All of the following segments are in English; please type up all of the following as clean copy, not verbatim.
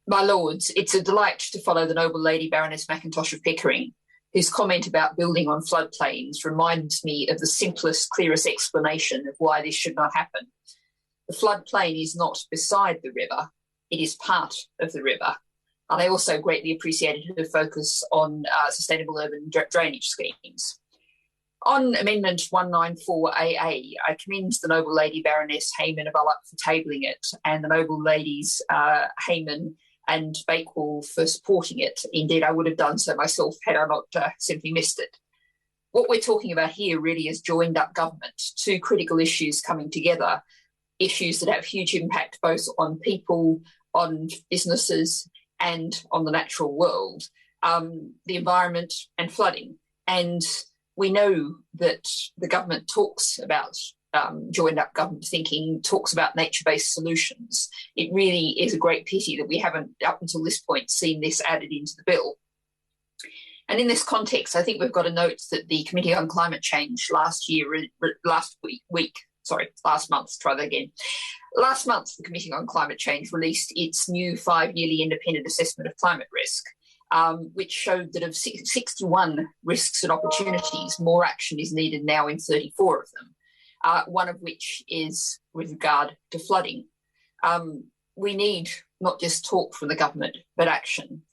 My lords, it's a delight to follow the noble Lady Baroness Mackintosh of Pickering, whose comment about building on floodplains reminds me of the simplest, clearest explanation of why this should not happen. The floodplain is not beside the river, it is part of the river. And I also greatly appreciated her focus on sustainable urban drainage schemes. On Amendment 194AA, I commend the noble Lady Baroness Hayman of Ulloch for tabling it and the noble ladies Hayman and Bakewell for supporting it. Indeed, I would have done so myself had I not simply missed it. What we're talking about here really is joined up government, two critical issues coming together, issues that have huge impact both on people, on businesses, and on the natural world, the environment and flooding. And we know that the government talks about joined up government thinking, talks about nature-based solutions. It really is a great pity that we haven't, up until this point, seen this added into the bill. And in this context, I think we've got to note that the Committee on Climate Change last month, the Committee on Climate Change released its new 5-yearly independent assessment of climate risk, which showed that of 61 risks and opportunities, more action is needed now in 34 of them. One of which is with regard to flooding. We need not just talk from the government, but action.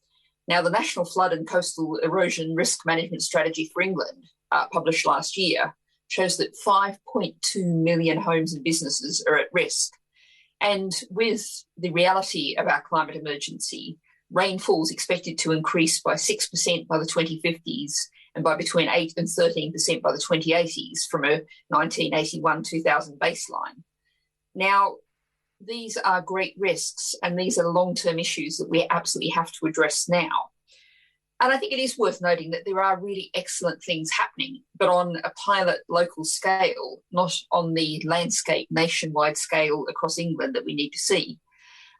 Now, the National Flood and Coastal Erosion Risk Management Strategy for England, published last year, shows that 5.2 million homes and businesses are at risk. And with the reality of our climate emergency, rainfall is expected to increase by 6% by the 2050s and by between 8 and 13% by the 2080s from a 1981-2000 baseline. Now, these are great risks and these are long-term issues that we absolutely have to address now. And I think it is worth noting that there are really excellent things happening, but on a pilot local scale, not on the landscape nationwide scale across England that we need to see.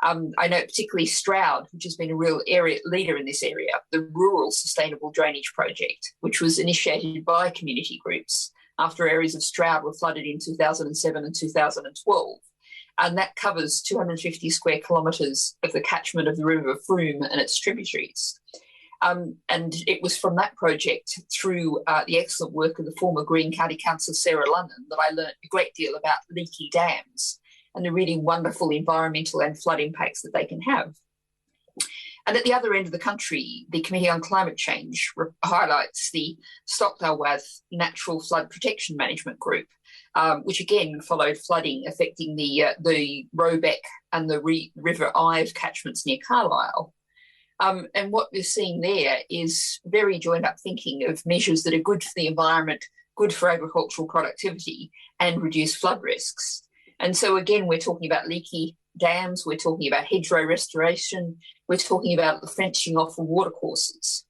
I know particularly Stroud, which has been a real leader in this area, the Rural Sustainable Drainage Project, which was initiated by community groups after areas of Stroud were flooded in 2007 and 2012. And that covers 250 square kilometres of the catchment of the River Frome and its tributaries. And it was from that project through the excellent work of the former Green County Councillor Sarah Lunnon that I learnt a great deal about leaky dams and the really wonderful environmental and flood impacts that they can have. And at the other end of the country, the Committee on Climate Change highlights the Stockdale Wath Natural Flood Protection Management Group, which again followed flooding affecting the Roebeck and the River Ive catchments near Carlisle. And what we're seeing there is very joined up thinking of measures that are good for the environment, good for agricultural productivity, and reduce flood risks. And so again, we're talking about leaky dams, we're talking about hedgerow restoration, we're talking about the fencing off of watercourses.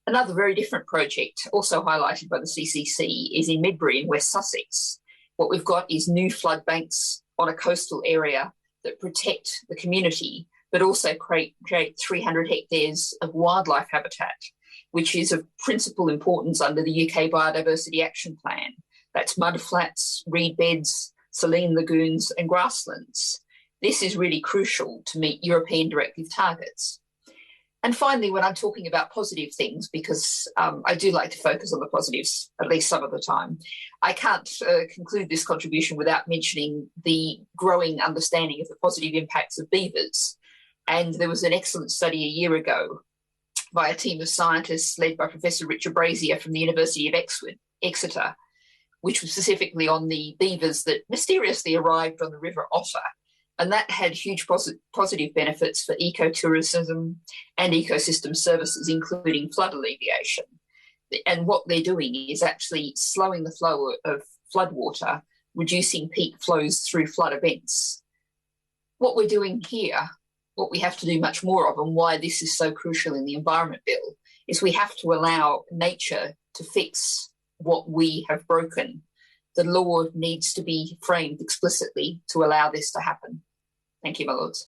Another very different project, also highlighted by the CCC, is in Medbury in West Sussex. What we've got is new flood banks on a coastal area that protect the community, but also create 300 hectares of wildlife habitat, which is of principal importance under the UK Biodiversity Action Plan. That's mudflats, reed beds, saline lagoons and grasslands. This is really crucial to meet European directive targets. And finally, when I'm talking about positive things, because I do like to focus on the positives, at least some of the time, I can't conclude this contribution without mentioning the growing understanding of the positive impacts of beavers. And there was an excellent study a year ago by a team of scientists led by Professor Richard Brazier from the University of Exeter, which was specifically on the beavers that mysteriously arrived on the River Otter. And that had huge positive benefits for ecotourism and ecosystem services, including flood alleviation. And what they're doing is actually slowing the flow of floodwater, reducing peak flows through flood events. What we're doing here, what we have to do much more of, and why this is so crucial in the Environment Bill, is we have to allow nature to fix what we have broken. The law needs to be framed explicitly to allow this to happen. Thank you, my lords.